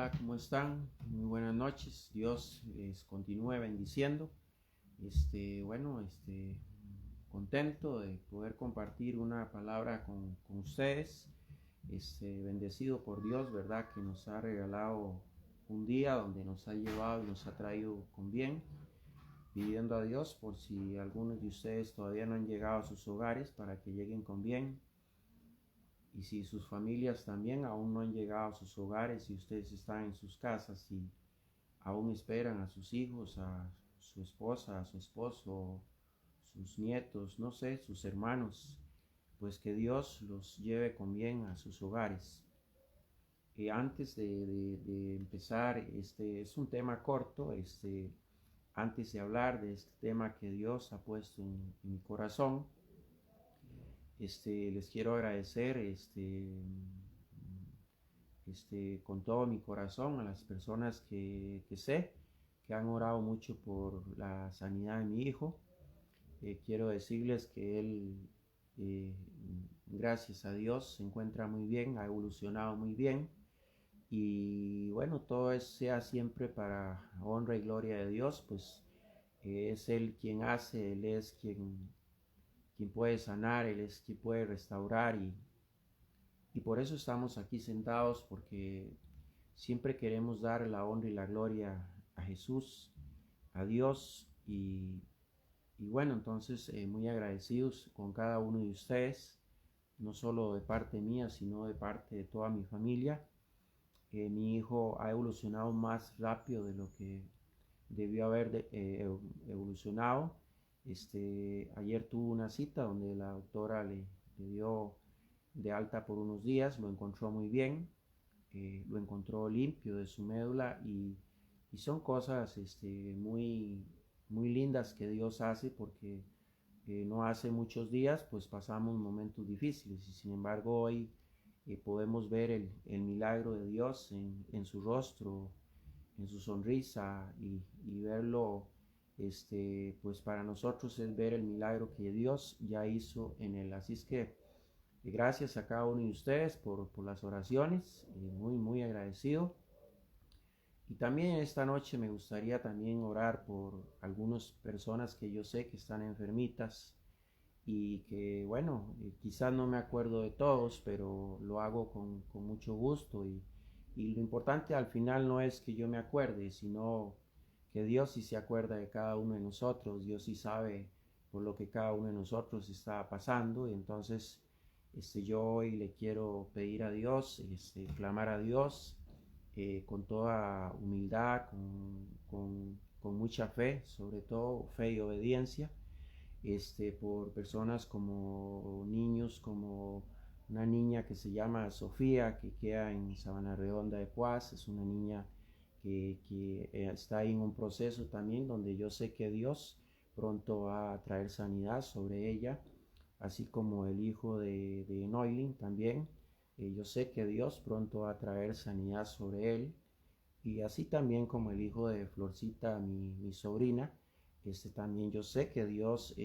Hola, ¿cómo están? Muy buenas noches. Dios les continúe bendiciendo. Contento de poder compartir una palabra con ustedes. Bendecido por Dios, ¿verdad? Que nos ha regalado un día donde nos ha llevado y nos ha traído con bien. Pidiendo a Dios por si algunos de ustedes todavía no han llegado a sus hogares para que lleguen con bien. Y si sus familias también aún no han llegado a sus hogares y ustedes están en sus casas y aún esperan a sus hijos, a su esposa, a su esposo, sus nietos, no sé, sus hermanos, pues que Dios los lleve con bien a sus hogares. Antes de empezar, este es un tema corto, antes de hablar de este tema que Dios ha puesto en mi corazón, les quiero agradecer con todo mi corazón a las personas que sé que han orado mucho por la sanidad de mi hijo. Quiero decirles que él, eh, gracias a Dios, se encuentra muy bien, ha evolucionado muy bien. Y bueno, todo sea siempre para honra y gloria de Dios, pues es Él quien hace, Él es quien puede sanar, Él es quien puede restaurar y por eso estamos aquí sentados, porque siempre queremos dar la honra y la gloria a Jesús, a Dios y bueno, entonces muy agradecidos con cada uno de ustedes, no solo de parte mía, sino de parte de toda mi familia. Mi hijo ha evolucionado más rápido de lo que debió haber evolucionado. Ayer tuvo una cita donde la doctora le dio de alta por unos días, lo encontró muy bien, lo encontró limpio de su médula y son cosas muy lindas que Dios hace porque no hace muchos días pues pasamos momentos difíciles y sin embargo hoy podemos ver el milagro de Dios en su rostro, en su sonrisa y verlo, pues para nosotros es ver el milagro que Dios ya hizo en él. Así es que gracias a cada uno de ustedes por las oraciones, muy agradecido. Y también esta noche me gustaría también orar por algunas personas que yo sé que están enfermitas y que bueno, quizás no me acuerdo de todos, pero lo hago con mucho gusto y lo importante al final no es que yo me acuerde, sino que Dios sí se acuerda de cada uno de nosotros, Dios sí sabe por lo que cada uno de nosotros está pasando y entonces yo hoy le quiero pedir a Dios, clamar a Dios con toda humildad, con mucha fe, sobre todo fe y obediencia, por personas como niños, como una niña que se llama Sofía, que queda en Sabana Redonda de Paz, es una niña que está en un proceso también donde yo sé que Dios pronto va a traer sanidad sobre ella, así como el hijo de Noilin también. Yo sé que Dios pronto va a traer sanidad sobre él y así también como el hijo de Florcita, mi sobrina, también yo sé que Dios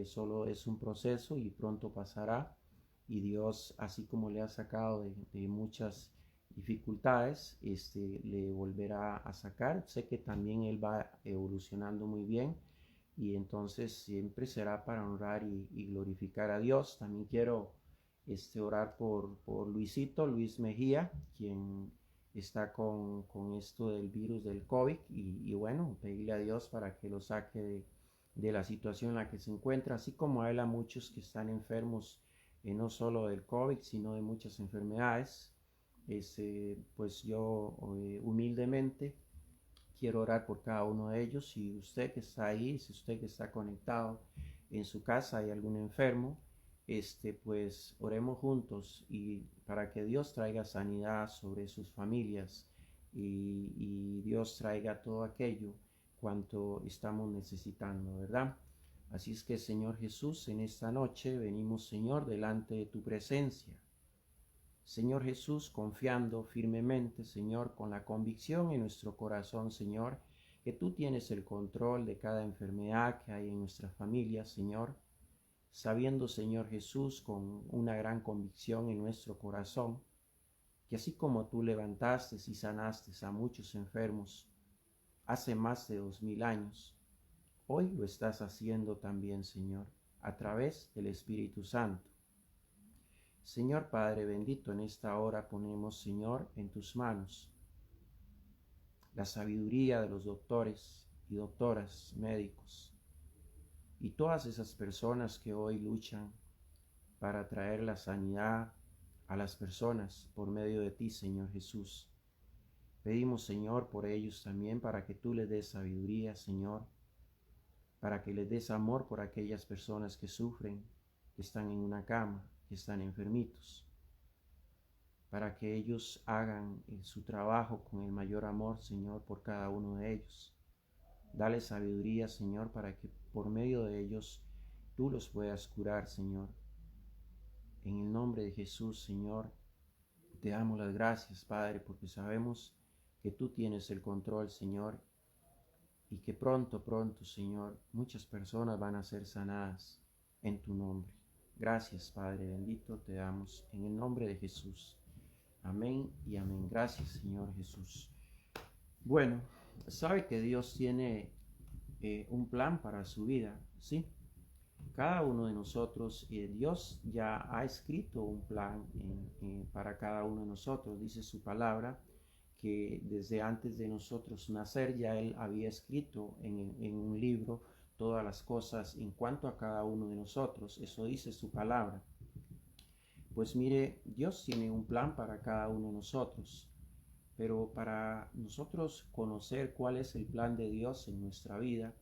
solo es un proceso y pronto pasará y Dios así como le ha sacado de muchas dificultades, le volverá a sacar. Sé que también él va evolucionando muy bien y entonces siempre será para honrar y glorificar a Dios. También quiero orar por Luisito, Luis Mejía, quien está con esto del virus del COVID y bueno, pedirle a Dios para que lo saque de la situación en la que se encuentra, así como a él a muchos que están enfermos, no solo del COVID, sino de muchas enfermedades. Pues yo humildemente quiero orar por cada uno de ellos. Si usted que está ahí, si usted que está conectado en su casa hay algún enfermo, pues oremos juntos y para que Dios traiga sanidad sobre sus familias y Dios traiga todo aquello cuanto estamos necesitando, ¿verdad? Así es que Señor Jesús, en esta noche venimos, Señor, delante de tu presencia. Señor Jesús, confiando firmemente, Señor, con la convicción en nuestro corazón, Señor, que tú tienes el control de cada enfermedad que hay en nuestra familia, Señor, sabiendo, Señor Jesús, con una gran convicción en nuestro corazón, que así como tú levantaste y sanaste a muchos enfermos hace más de 2000 años, hoy lo estás haciendo también, Señor, a través del Espíritu Santo. Señor Padre bendito, en esta hora ponemos, Señor, en tus manos la sabiduría de los doctores y doctoras, médicos, y todas esas personas que hoy luchan para traer la sanidad a las personas por medio de ti, Señor Jesús. Pedimos, Señor, por ellos también, para que tú les des sabiduría, Señor, para que les des amor por aquellas personas que sufren, que están en una cama, que están enfermitos, para que ellos hagan su trabajo con el mayor amor, Señor, por cada uno de ellos. Dale sabiduría, Señor, para que por medio de ellos tú los puedas curar, Señor. En el nombre de Jesús, Señor, te damos las gracias, Padre, porque sabemos que tú tienes el control, Señor, y que pronto, Señor, muchas personas van a ser sanadas en tu nombre. Gracias, Padre bendito, te damos en el nombre de Jesús. Amén y amén. Gracias, Señor Jesús. Bueno, sabe que Dios tiene un plan para su vida, ¿sí? Cada uno de nosotros, Dios ya ha escrito un plan para cada uno de nosotros. Dice su palabra que desde antes de nosotros nacer ya Él había escrito en un libro todas las cosas en cuanto a cada uno de nosotros. Eso dice su palabra. Pues mire, Dios tiene un plan para cada uno de nosotros, pero para nosotros conocer cuál es el plan de Dios en nuestra vida,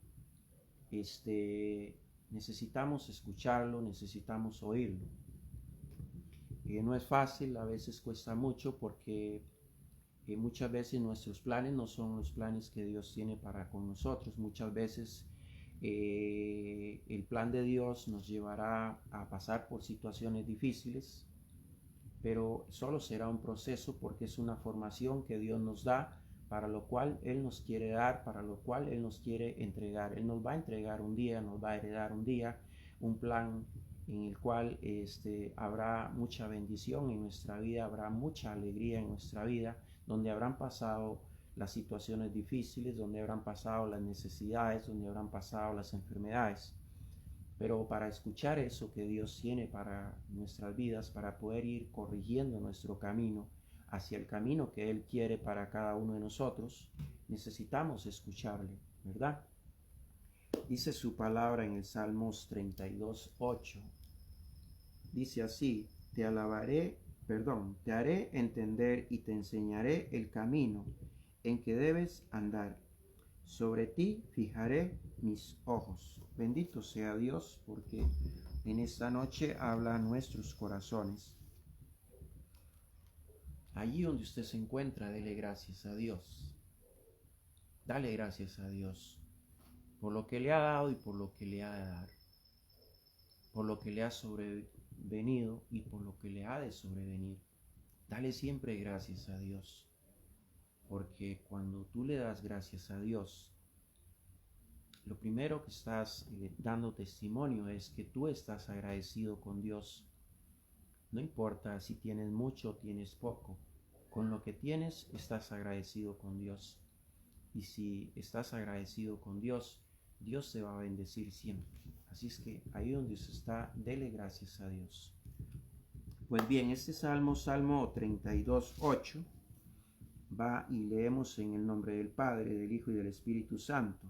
necesitamos escucharlo, necesitamos oírlo. No es fácil, a veces cuesta mucho porque muchas veces nuestros planes no son los planes que Dios tiene para con nosotros. Muchas veces el plan de Dios nos llevará a pasar por situaciones difíciles, pero solo será un proceso porque es una formación que Dios nos da, para lo cual Él nos quiere dar, para lo cual Él nos quiere entregar. Él nos va a entregar un día, nos va a heredar un día un plan en el cual habrá mucha bendición en nuestra vida, habrá mucha alegría en nuestra vida, donde habrán pasado las situaciones difíciles, donde habrán pasado las necesidades, donde habrán pasado las enfermedades. Pero para escuchar eso que Dios tiene para nuestras vidas, para poder ir corrigiendo nuestro camino hacia el camino que Él quiere para cada uno de nosotros, necesitamos escucharle, ¿verdad? Dice su palabra en el Salmos 32:8. Dice así: te haré entender y te enseñaré el camino en que debes andar. Sobre ti fijaré mis ojos. Bendito sea Dios, porque en esta noche habla a nuestros corazones. Allí donde usted se encuentra, dele gracias a Dios. Dale gracias a Dios por lo que le ha dado y por lo que le ha de dar, por lo que le ha sobrevenido y por lo que le ha de sobrevenir. Dale siempre gracias a Dios, porque cuando tú le das gracias a Dios, lo primero que estás dando testimonio es que tú estás agradecido con Dios. No importa si tienes mucho o tienes poco, con lo que tienes estás agradecido con Dios. Y si estás agradecido con Dios, Dios te va a bendecir siempre. Así es que ahí donde usted está, dele gracias a Dios. Pues bien, este Salmo 32:8, va y leemos en el nombre del Padre, del Hijo y del Espíritu Santo.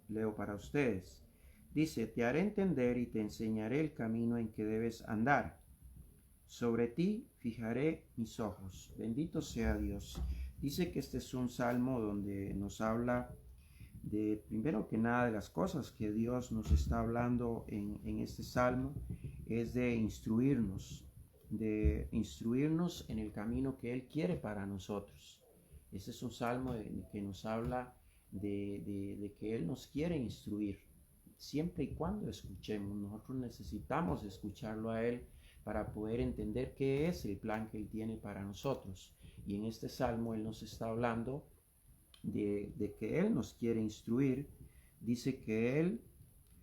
Leo para ustedes. Dice: te haré entender y te enseñaré el camino en que debes andar. Sobre ti fijaré mis ojos. Bendito sea Dios. Dice que este es un salmo donde nos habla de, primero que nada, de las cosas que Dios nos está hablando en este salmo, es de instruirnos en el camino que Él quiere para nosotros. Este es un salmo que nos habla de que Él nos quiere instruir, siempre y cuando escuchemos. Nosotros necesitamos escucharlo a Él para poder entender qué es el plan que Él tiene para nosotros. Y en este salmo Él nos está hablando de que Él nos quiere instruir. Dice que Él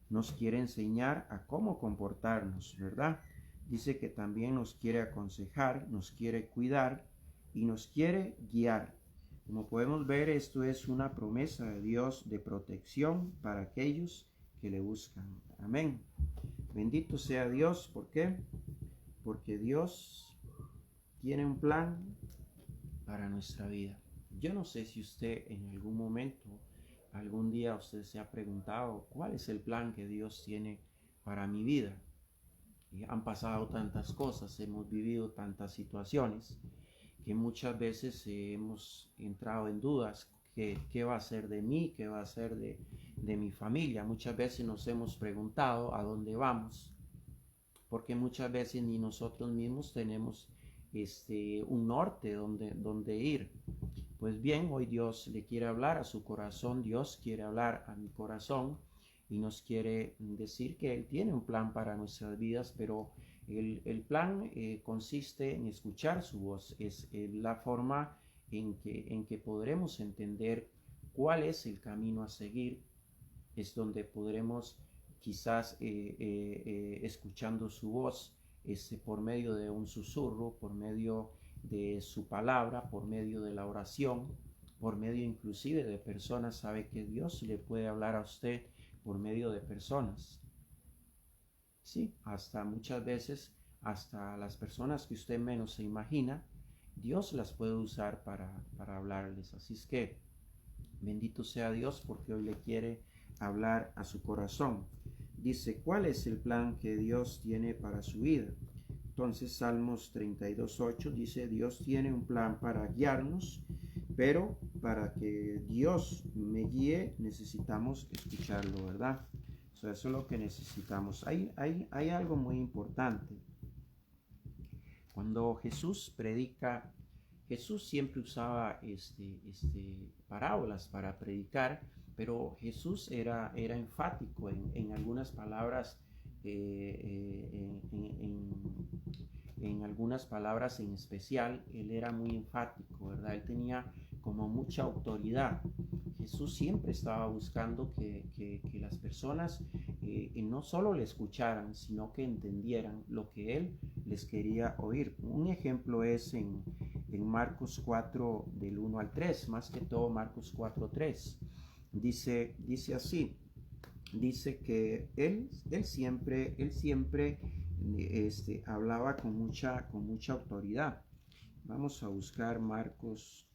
nos quiere enseñar a cómo comportarnos, ¿verdad? Dice que también nos quiere aconsejar, nos quiere cuidar y nos quiere guiar. Como podemos ver, esto es una promesa de Dios de protección para aquellos que le buscan. Amén. Bendito sea Dios. ¿Por qué? Porque Dios tiene un plan para nuestra vida. Yo no sé si usted en algún momento, algún día usted se ha preguntado cuál es el plan que Dios tiene para mi vida. Y han pasado tantas cosas, hemos vivido tantas situaciones que muchas veces hemos entrado en dudas. ¿Qué va a ser de mí? ¿Qué va a ser de mi familia? Muchas veces nos hemos preguntado a dónde vamos, porque muchas veces ni nosotros mismos tenemos un norte donde ir. Pues bien, hoy Dios le quiere hablar a su corazón, Dios quiere hablar a mi corazón y nos quiere decir que Él tiene un plan para nuestras vidas, pero el plan consiste en escuchar su voz, es la forma en que podremos entender cuál es el camino a seguir, es donde podremos quizás escuchando su voz por medio de un susurro, por medio de su palabra, por medio de la oración, por medio inclusive de personas. Sabe que Dios le puede hablar a usted por medio de personas. Sí, hasta muchas veces, hasta las personas que usted menos se imagina, Dios las puede usar para hablarles. Así es que bendito sea Dios porque hoy le quiere hablar a su corazón. Dice, ¿cuál es el plan que Dios tiene para su vida? Entonces Salmos 32:8 dice, Dios tiene un plan para guiarnos, pero para que Dios me guíe necesitamos escucharlo, ¿verdad? O sea, eso es lo que necesitamos. Hay algo muy importante. Cuando Jesús predica, Jesús siempre usaba parábolas para predicar, pero Jesús era enfático en algunas palabras, en algunas palabras en especial. Él era muy enfático, ¿verdad? Él tenía como mucha autoridad. Jesús siempre estaba buscando que las personas no solo le escucharan, sino que entendieran lo que Él les quería oír. Un ejemplo es en Marcos 4 del 1 al 3, más que todo Marcos 4:3. Dice así, dice que él siempre hablaba con mucha autoridad. Vamos a buscar Marcos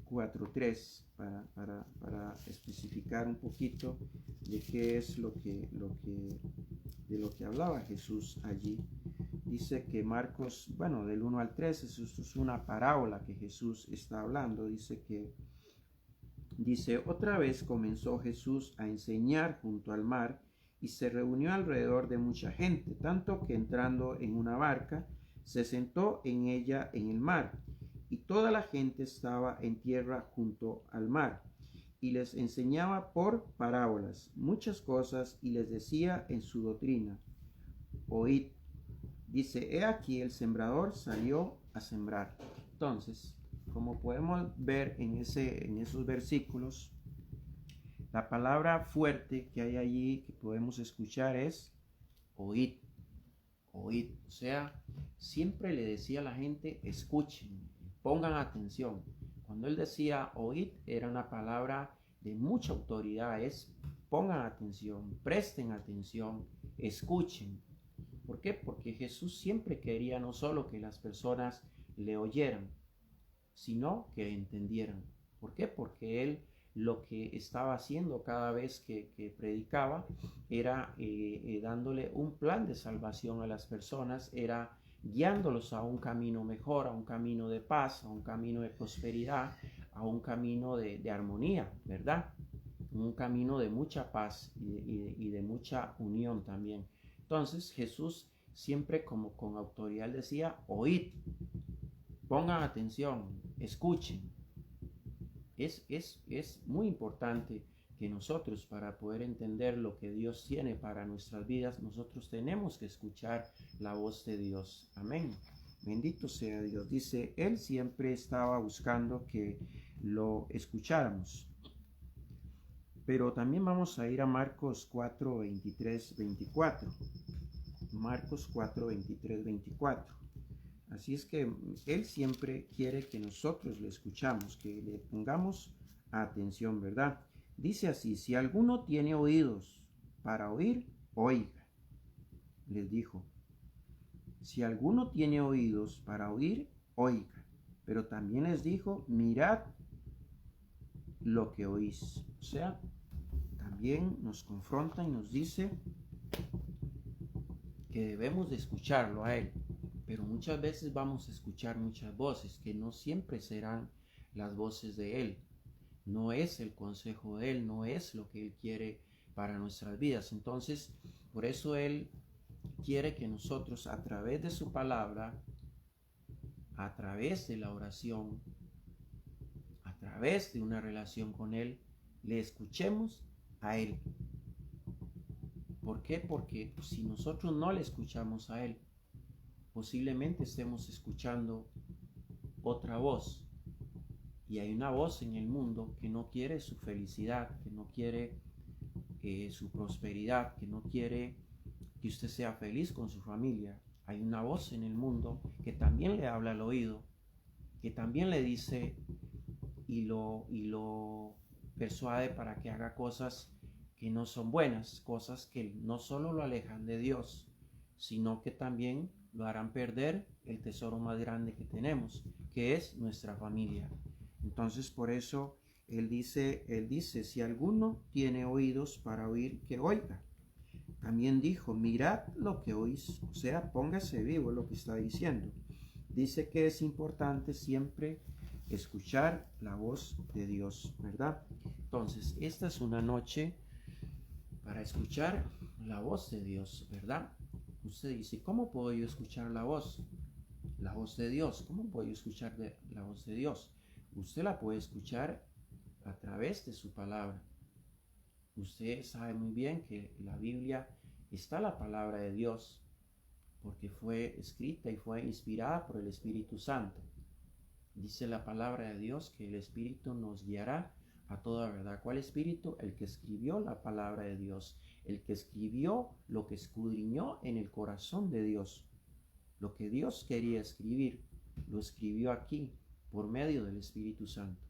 4:3 para especificar un poquito de qué es de lo que hablaba Jesús allí. Dice que Marcos, bueno, del 1 al 3, eso es una parábola que Jesús está hablando. Dice, otra vez comenzó Jesús a enseñar junto al mar y se reunió alrededor de mucha gente, tanto que entrando en una barca, se sentó en ella en el mar, y toda la gente estaba en tierra junto al mar, y les enseñaba por parábolas muchas cosas, y les decía en su doctrina, oíd. Dice, he aquí el sembrador salió a sembrar. Entonces, como podemos ver en esos versículos, la palabra fuerte que hay allí que podemos escuchar es oíd. Oíd. O sea, siempre le decía a la gente, escuchen, pongan atención. Cuando él decía oíd, era una palabra de mucha autoridad, es pongan atención, presten atención, escuchen. ¿Por qué? Porque Jesús siempre quería no solo que las personas le oyeran, sino que entendieran. ¿Por qué? Porque Él lo que estaba haciendo cada vez que predicaba era dándole un plan de salvación a las personas, era guiándolos a un camino mejor, a un camino de paz, a un camino de prosperidad, a un camino de armonía, ¿verdad? Un camino de mucha paz y de mucha unión también. Entonces Jesús siempre como con autoridad decía, oíd, pongan atención, escuchen. Es muy importante que nosotros, para poder entender lo que Dios tiene para nuestras vidas, nosotros tenemos que escuchar la voz de Dios. Amén. Bendito sea Dios. Dice, Él siempre estaba buscando que lo escucháramos. Pero también vamos a ir a Marcos 4, 23, 24. Marcos 4, 23, 24. Así es que Él siempre quiere que nosotros le escuchamos, que le pongamos atención, ¿verdad? Dice así, si alguno tiene oídos para oír, oiga, les dijo. Si alguno tiene oídos para oír, oiga. Pero también les dijo, mirad lo que oís. O sea, también nos confronta y nos dice que debemos de escucharlo a Él. Pero muchas veces vamos a escuchar muchas voces que no siempre serán las voces de Él. No es el consejo de Él, no es lo que Él quiere para nuestras vidas. Entonces, por eso Él quiere que nosotros a través de su palabra, a través de la oración, a través de una relación con Él, le escuchemos a Él. ¿Por qué? Porque si nosotros no le escuchamos a Él, posiblemente estemos escuchando otra voz. Y hay una voz en el mundo que no quiere su felicidad, que no quiere su prosperidad, que no quiere que usted sea feliz con su familia. Hay una voz en el mundo que también le habla al oído, que también le dice y lo persuade para que haga cosas que no son buenas, cosas que no solo lo alejan de Dios, sino que también lo harán perder el tesoro más grande que tenemos, que es nuestra familia. Entonces, por eso él dice, si alguno tiene oídos para oír, que oiga. También dijo, mirad lo que oís, o sea, póngase vivo lo que está diciendo. Dice que es importante siempre escuchar la voz de Dios, ¿verdad? Entonces, esta es una noche para escuchar la voz de Dios, ¿verdad? Usted dice, ¿cómo puedo yo escuchar la voz? La voz de Dios, ¿cómo puedo yo escuchar la voz de Dios? Usted la puede escuchar a través de su palabra. Usted sabe muy bien que en la Biblia está la palabra de Dios, porque fue escrita y fue inspirada por el Espíritu Santo. Dice la palabra de Dios que el Espíritu nos guiará a toda verdad. ¿Cuál Espíritu? El que escribió la palabra de Dios, el que escribió lo que escudriñó en el corazón de Dios. Lo que Dios quería escribir, lo escribió aquí por medio del Espíritu Santo.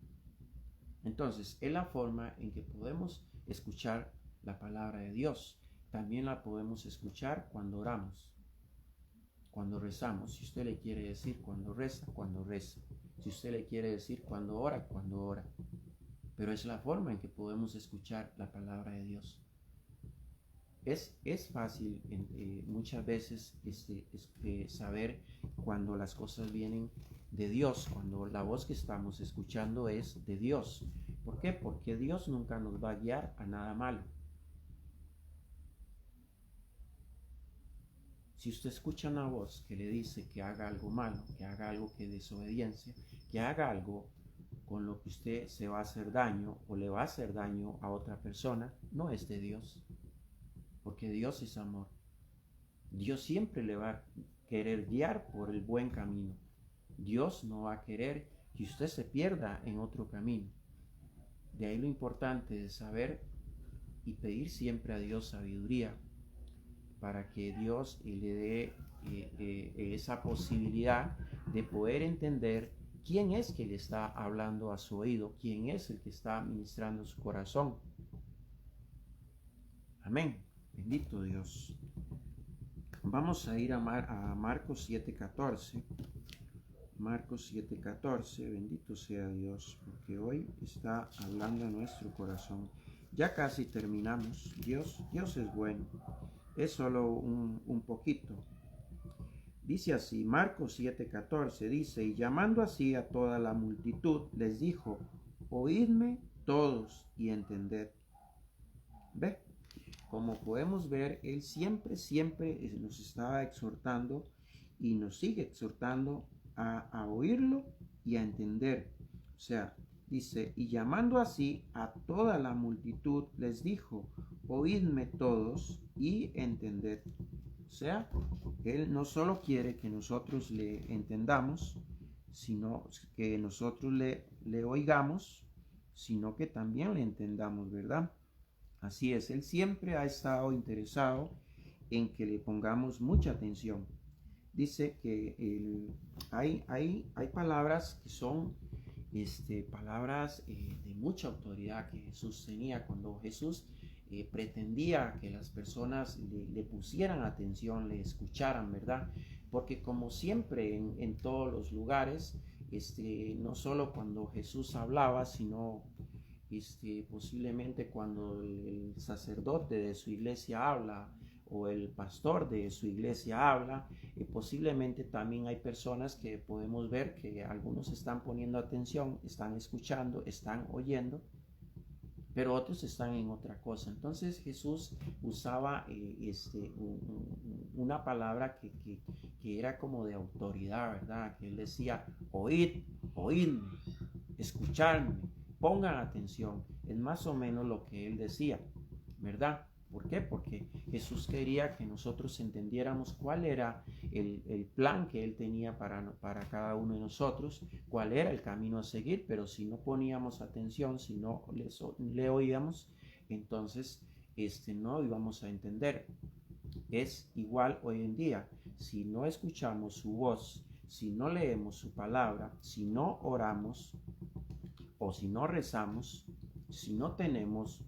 Entonces, es la forma en que podemos escuchar la palabra de Dios. También la podemos escuchar cuando oramos, cuando rezamos. Si usted le quiere decir cuando reza. Si usted le quiere decir cuando ora. Pero es la forma en que podemos escuchar la palabra de Dios. Es fácil muchas veces saber cuando las cosas vienen de Dios, cuando la voz que estamos escuchando es de Dios. ¿Por qué? Porque Dios nunca nos va a guiar a nada malo. Si usted escucha una voz que le dice que haga algo malo, que haga algo que desobediencia, que haga algo con lo que usted se va a hacer daño o le va a hacer daño a otra persona, no es de Dios. Porque Dios es amor. Dios siempre le va a querer guiar por el buen camino. Dios no va a querer que usted se pierda en otro camino. De ahí lo importante de saber y pedir siempre a Dios sabiduría para que Dios le dé esa posibilidad de poder entender quién es que le está hablando a su oído, quién es el que está ministrando su corazón. Amén. Bendito Dios. Vamos a ir a Marcos 7:14. Marcos 7:14. Bendito sea Dios, porque hoy está hablando a nuestro corazón. Ya casi terminamos. Dios es bueno. Es solo un poquito. Dice así, Marcos 7:14 dice, y llamando así a toda la multitud, les dijo, oídme todos y entended. ¿Ve? Como podemos ver, Él siempre nos estaba exhortando y nos sigue exhortando a oírlo y a entender. O sea, dice, y llamando así a toda la multitud, les dijo, oídme todos y entended. O sea, Él no solo quiere que nosotros le entendamos, sino que nosotros le oigamos, sino que también le entendamos, ¿verdad? Así es, Él siempre ha estado interesado en que le pongamos mucha atención. dice que hay palabras que son palabras de mucha autoridad que Jesús tenía cuando Jesús pretendía que las personas le pusieran atención, le escucharan, ¿verdad? Porque como siempre en todos los lugares, no solo cuando Jesús hablaba, sino posiblemente cuando el sacerdote de su iglesia habla o el pastor de su iglesia habla, posiblemente también hay personas que podemos ver que algunos están poniendo atención, están escuchando, están oyendo, pero otros están en otra cosa. Entonces Jesús usaba una palabra que era como de autoridad, ¿verdad? Que él decía, oídme, escuchadme, pongan atención. Es más o menos lo que él decía, ¿verdad? ¿Por qué? Porque Jesús quería que nosotros entendiéramos cuál era el plan que Él tenía para cada uno de nosotros, cuál era el camino a seguir, pero si no poníamos atención, si no le oíamos, entonces no íbamos a entender. Es igual hoy en día, si no escuchamos su voz, si no leemos su palabra, si no oramos o si no rezamos, si no tenemos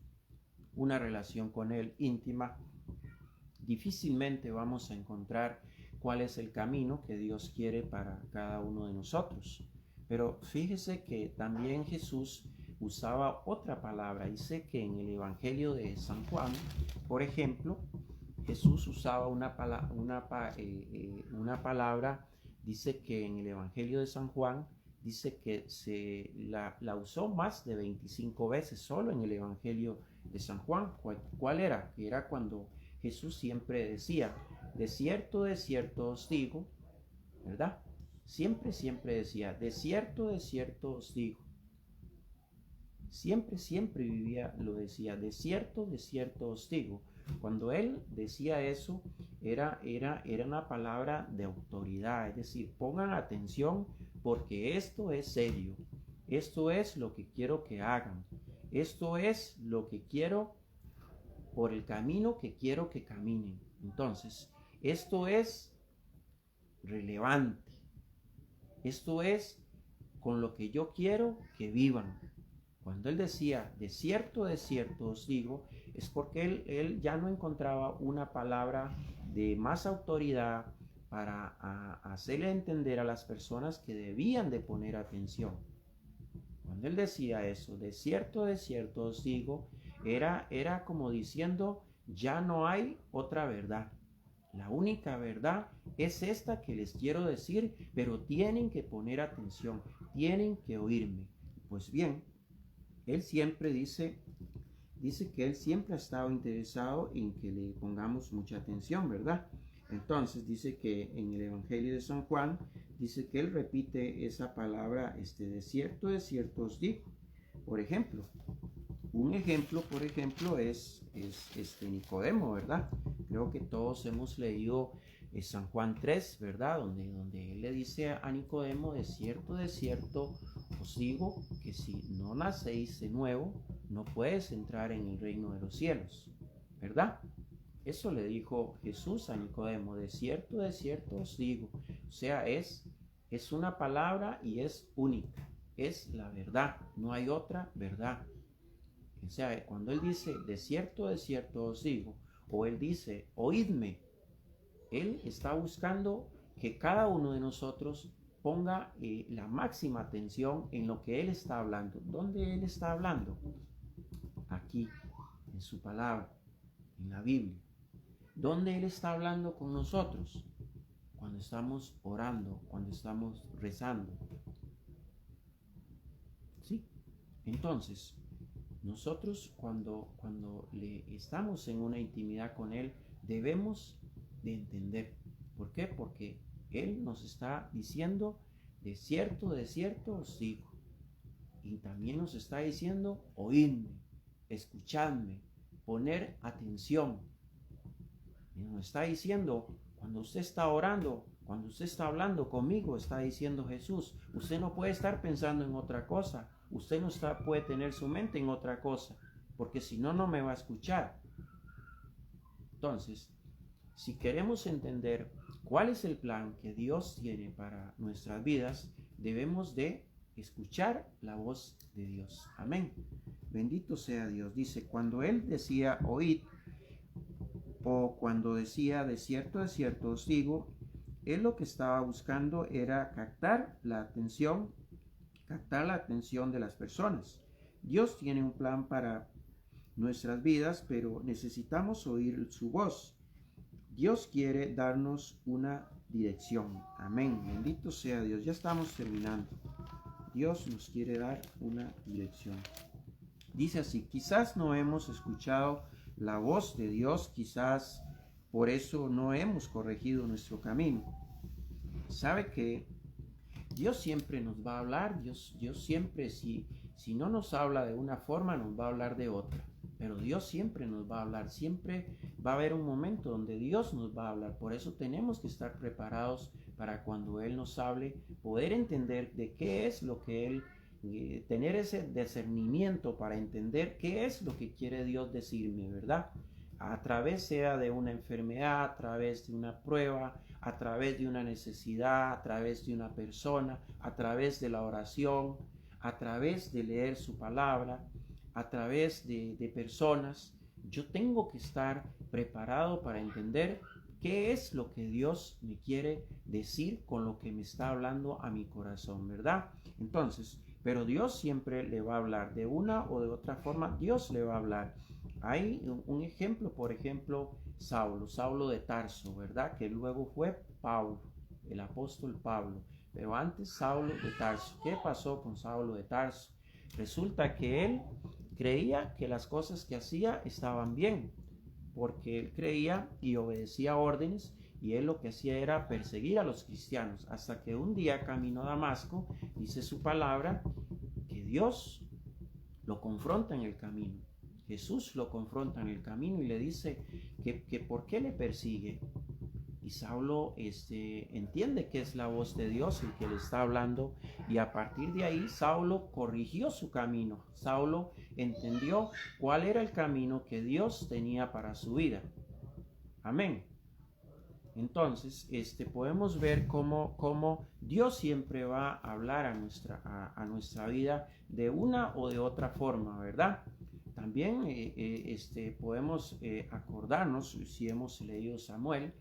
una relación con Él íntima, difícilmente vamos a encontrar cuál es el camino que Dios quiere para cada uno de nosotros. Pero fíjese que también Jesús usaba otra palabra. Dice que en el Evangelio de San Juan, por ejemplo, Jesús usaba una palabra, dice que en el Evangelio de San Juan, dice que la usó más de 25 veces solo en el Evangelio de San Juan. ¿Cuál era? Que era cuando Jesús siempre decía, de cierto os digo, ¿verdad? Siempre decía, de cierto os digo. Siempre vivía, lo decía, de cierto os digo. Cuando él decía eso, era una palabra de autoridad, es decir, pongan atención porque esto es serio, esto es lo que quiero que hagan, esto es lo que quiero por el camino que quiero que caminen. Entonces, esto es relevante, esto es con lo que yo quiero que vivan. Cuando él decía, de cierto os digo, es porque él ya no encontraba una palabra de más autoridad para hacerle entender a las personas que debían de poner atención. Cuando él decía eso, de cierto os digo, era como diciendo, ya no hay otra verdad. La única verdad es esta que les quiero decir, pero tienen que poner atención, tienen que oírme. Pues bien, él siempre dice que él siempre ha estado interesado en que le pongamos mucha atención, ¿verdad? Entonces dice que en el Evangelio de San Juan, dice que él repite esa palabra, de cierto os digo. Por ejemplo, un ejemplo, es Nicodemo, ¿verdad? Creo que todos hemos leído San Juan 3, ¿verdad? Donde él le dice a Nicodemo, de cierto os digo que si no nacéis de nuevo, no puedes entrar en el reino de los cielos, ¿verdad? Eso le dijo Jesús a Nicodemo, de cierto os digo. O sea, es una palabra y es única, es la verdad, no hay otra verdad. O sea, cuando él dice, de cierto os digo, o él dice, oídme, él está buscando que cada uno de nosotros ponga la máxima atención en lo que él está hablando. ¿Dónde él está hablando? Aquí, en su palabra, en la Biblia. ¿Dónde él está hablando con nosotros? Cuando estamos orando, cuando estamos rezando. ¿Sí? Entonces, nosotros cuando estamos en una intimidad con él, debemos de entender. ¿Por qué? Porque él nos está diciendo, de cierto os digo. Y también nos está diciendo, oídme, escuchadme, poner atención. Y nos está diciendo, cuando usted está orando, cuando usted está hablando conmigo, está diciendo Jesús, usted no puede estar pensando en otra cosa. Usted no puede tener su mente en otra cosa, porque si no, no me va a escuchar. Entonces, si queremos entender cuál es el plan que Dios tiene para nuestras vidas, debemos de escuchar la voz de Dios. Amén. Bendito sea Dios. Dice, cuando Él decía oíd, o cuando decía de cierto os digo, Él lo que estaba buscando era captar la atención de las personas. Dios tiene un plan para nuestras vidas, pero necesitamos oír su voz. Dios quiere darnos una dirección. Amén. Bendito sea Dios. Ya estamos terminando. Dios nos quiere dar una dirección. Dice así, quizás no hemos escuchado la voz de Dios, quizás por eso no hemos corregido nuestro camino. Sabe que Dios siempre nos va a hablar, Dios siempre, si no nos habla de una forma, nos va a hablar de otra. Pero Dios siempre nos va a hablar, siempre va a haber un momento donde Dios nos va a hablar. Por eso tenemos que estar preparados para cuando Él nos hable, poder entender de qué es lo que Él, tener ese discernimiento para entender qué es lo que quiere Dios decirme, ¿verdad? A través sea de una enfermedad, a través de una prueba, a través de una necesidad, a través de una persona, a través de la oración, a través de leer su palabra, a través de personas. Yo tengo que estar preparado para entender qué es lo que Dios me quiere decir con lo que me está hablando a mi corazón, ¿verdad? Entonces, pero Dios siempre le va a hablar de una o de otra forma. Dios le va a hablar. Hay un ejemplo, por ejemplo, Saulo de Tarso, ¿verdad? Que luego fue Pablo, el apóstol Pablo. Pero antes Saulo de Tarso. ¿Qué pasó con Saulo de Tarso? Resulta que él creía que las cosas que hacía estaban bien, porque él creía y obedecía órdenes, y él lo que hacía era perseguir a los cristianos, hasta que un día camino a Damasco, dice su palabra, que Dios lo confronta en el camino. Jesús lo confronta en el camino y le dice que por qué le persigue. Y Saulo entiende que es la voz de Dios el que le está hablando, y a partir de ahí Saulo corrigió su camino. Saulo entendió cuál era el camino que Dios tenía para su vida. Amén. Entonces, podemos ver cómo Dios siempre va a hablar a nuestra vida de una o de otra forma, ¿verdad? También podemos acordarnos, si hemos leído Samuel,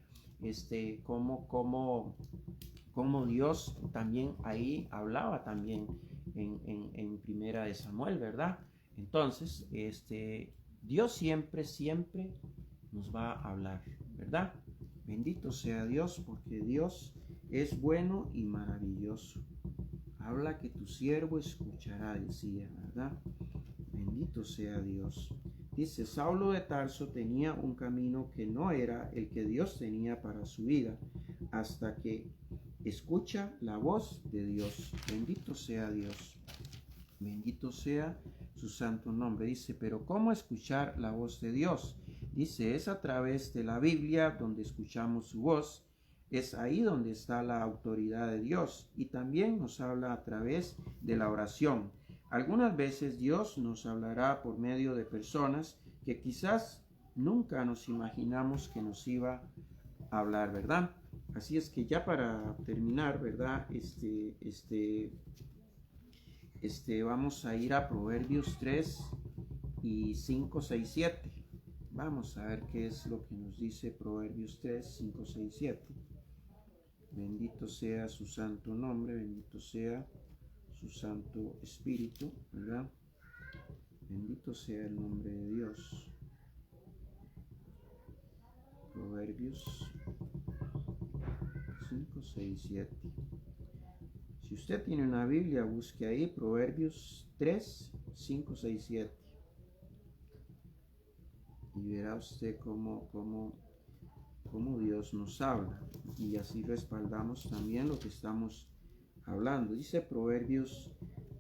cómo Dios también ahí hablaba también en Primera de Samuel, ¿verdad? Entonces, Dios siempre nos va a hablar, ¿verdad? Bendito sea Dios, porque Dios es bueno y maravilloso. Habla que tu siervo escuchará, decía, ¿verdad? Bendito sea Dios. Dice, Saulo de Tarso tenía un camino que no era el que Dios tenía para su vida, hasta que escucha la voz de Dios. Bendito sea Dios. Bendito sea su santo nombre. Dice, pero ¿cómo escuchar la voz de Dios? Dice, es a través de la Biblia donde escuchamos su voz. Es ahí donde está la autoridad de Dios. Y también nos habla a través de la oración. Algunas veces Dios nos hablará por medio de personas que quizás nunca nos imaginamos que nos iba a hablar, ¿verdad? Así es que ya para terminar, ¿verdad? Vamos a ir a Proverbios 3 y 5, 6, 7. Vamos a ver qué es lo que nos dice Proverbios 3, 5, 6, 7. Bendito sea su santo nombre, bendito sea su santo espíritu, ¿verdad? Bendito sea el nombre de Dios. Proverbios 5, 6, 7. Si usted tiene una Biblia, busque ahí Proverbios 3, 5, 6, 7. Y verá usted cómo Dios nos habla. Y así respaldamos también lo que estamos hablando. Dice Proverbios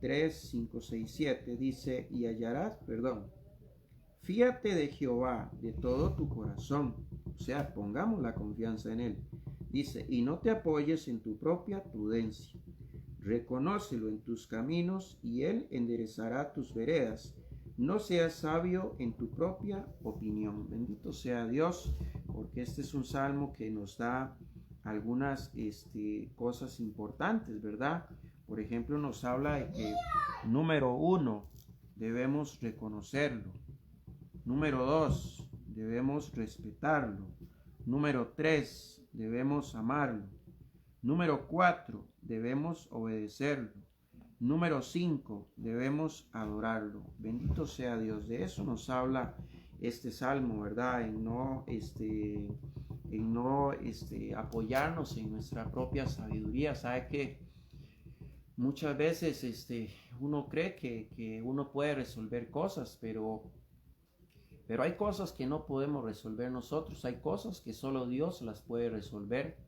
3, 5, 6, 7. Dice, y hallarás, fíate de Jehová de todo tu corazón. O sea, pongamos la confianza en Él. Dice, y no te apoyes en tu propia prudencia. Reconócelo en tus caminos y Él enderezará tus veredas. No seas sabio en tu propia opinión. Bendito sea Dios, porque este es un salmo que nos da algunas cosas importantes, ¿verdad? Por ejemplo, nos habla de que, número 1, debemos reconocerlo. Número 2, debemos respetarlo. Número 3, debemos amarlo. Número 4, debemos obedecerlo. Número 5, debemos adorarlo. Bendito sea Dios. De eso nos habla este salmo, ¿verdad? En no apoyarnos en nuestra propia sabiduría. Sabe que muchas veces uno cree que uno puede resolver cosas, pero hay cosas que no podemos resolver nosotros. Hay cosas que solo Dios las puede resolver.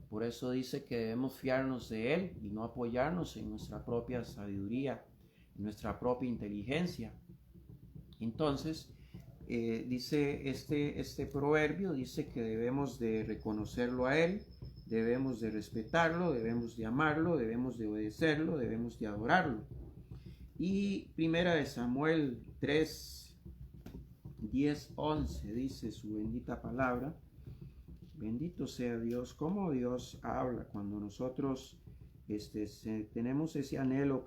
Por eso dice que debemos fiarnos de Él y no apoyarnos en nuestra propia sabiduría, en nuestra propia inteligencia. Entonces, dice este proverbio, dice que debemos de reconocerlo a Él, debemos de respetarlo, debemos de amarlo, debemos de obedecerlo, debemos de adorarlo. Y primera de Samuel 3, 10, 11 dice su bendita palabra. Bendito sea Dios, como Dios habla cuando nosotros tenemos ese anhelo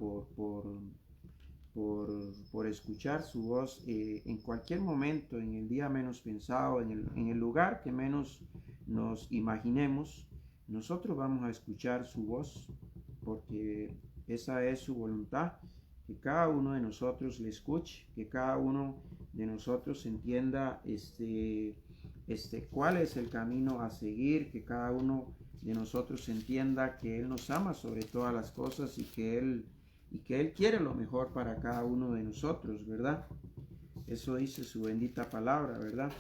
por escuchar su voz en cualquier momento, en el día menos pensado, en el lugar que menos nos imaginemos. Nosotros vamos a escuchar su voz porque esa es su voluntad, que cada uno de nosotros le escuche, que cada uno de nosotros entienda cuál es el camino a seguir, que cada uno de nosotros entienda que Él nos ama sobre todas las cosas y que Él quiere lo mejor para cada uno de nosotros, ¿verdad? Eso dice su bendita palabra, ¿verdad?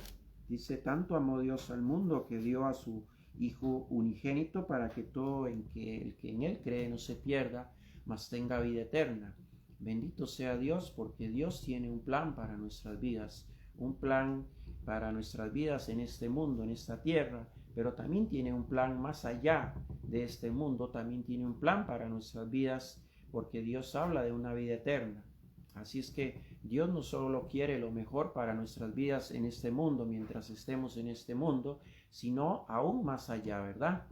Dice, tanto amó Dios al mundo que dio a su Hijo unigénito para que todo el que en Él cree no se pierda, mas tenga vida eterna. Bendito sea Dios, porque Dios tiene un plan para nuestras vidas, un plan para nuestras vidas en este mundo, en esta tierra, pero también tiene un plan más allá de este mundo, también tiene un plan para nuestras vidas, porque Dios habla de una vida eterna. Así es que Dios no solo quiere lo mejor para nuestras vidas en este mundo, mientras estemos en este mundo, sino aún más allá, ¿verdad?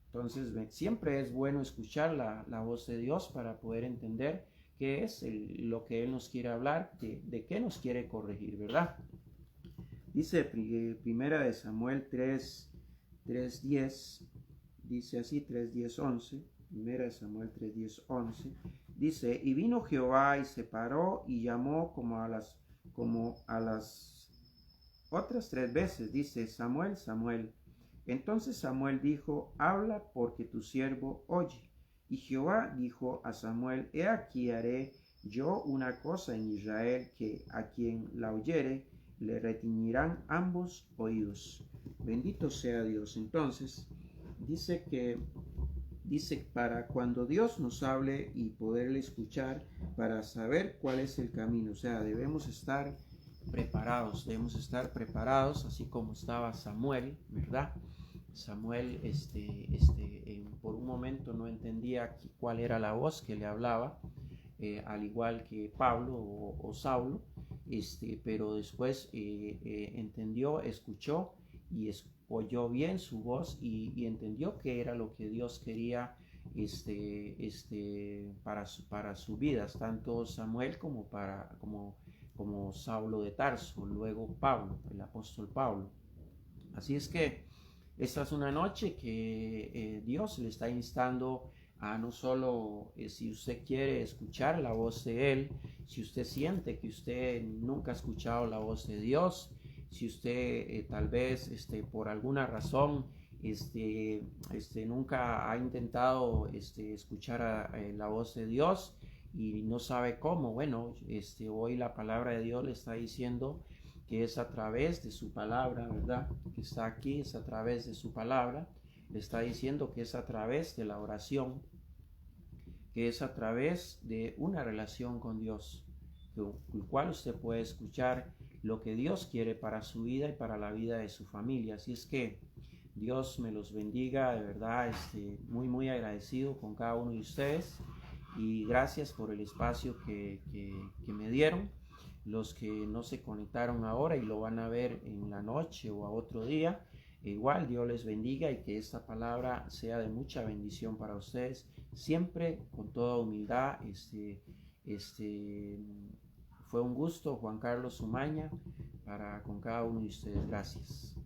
Entonces siempre es bueno escuchar la voz de Dios para poder entender qué es lo que Él nos quiere hablar, de qué nos quiere corregir, ¿verdad? Dice primera de Samuel 3:10, dice así, 3:10, 11, primera de Samuel 3:10, 11, dice, y vino Jehová y se paró y llamó como a las otras 3 veces, dice, Samuel, Samuel. Entonces Samuel dijo, habla porque tu siervo oye. Y Jehová dijo a Samuel, he aquí haré yo una cosa en Israel que a quien la oyere le retiñirán ambos oídos. Bendito sea Dios. Entonces, dice para cuando Dios nos hable y poderle escuchar, para saber cuál es el camino. O sea, debemos estar preparados, así como estaba Samuel, ¿verdad? Samuel, por un momento no entendía cuál era la voz que le hablaba, al igual que Pablo o Saulo, pero después entendió, escuchó y oyó bien su voz y entendió que era lo que Dios quería para su vida, tanto Samuel como Saulo de Tarso, luego Pablo, el apóstol Pablo. Así es que esta es una noche que Dios le está instando a no solo si usted quiere escuchar la voz de Él, si usted siente que usted nunca ha escuchado la voz de Dios, si usted tal vez por alguna razón nunca ha intentado escuchar la voz de Dios y no sabe cómo, bueno, hoy la palabra de Dios le está diciendo que es a través de su palabra, ¿verdad? Que está aquí, es a través de su palabra. Le está diciendo que es a través de la oración, que es a través de una relación con Dios, el cual usted puede escuchar lo que Dios quiere para su vida y para la vida de su familia. Así es que Dios me los bendiga, de verdad, muy, muy agradecido con cada uno de ustedes y gracias por el espacio que me dieron. Los que no se conectaron ahora y lo van a ver en la noche o a otro día, igual Dios les bendiga y que esta palabra sea de mucha bendición para ustedes, siempre con toda humildad. Este, fue un gusto, Juan Carlos Sumaña, para con cada uno de ustedes. Gracias.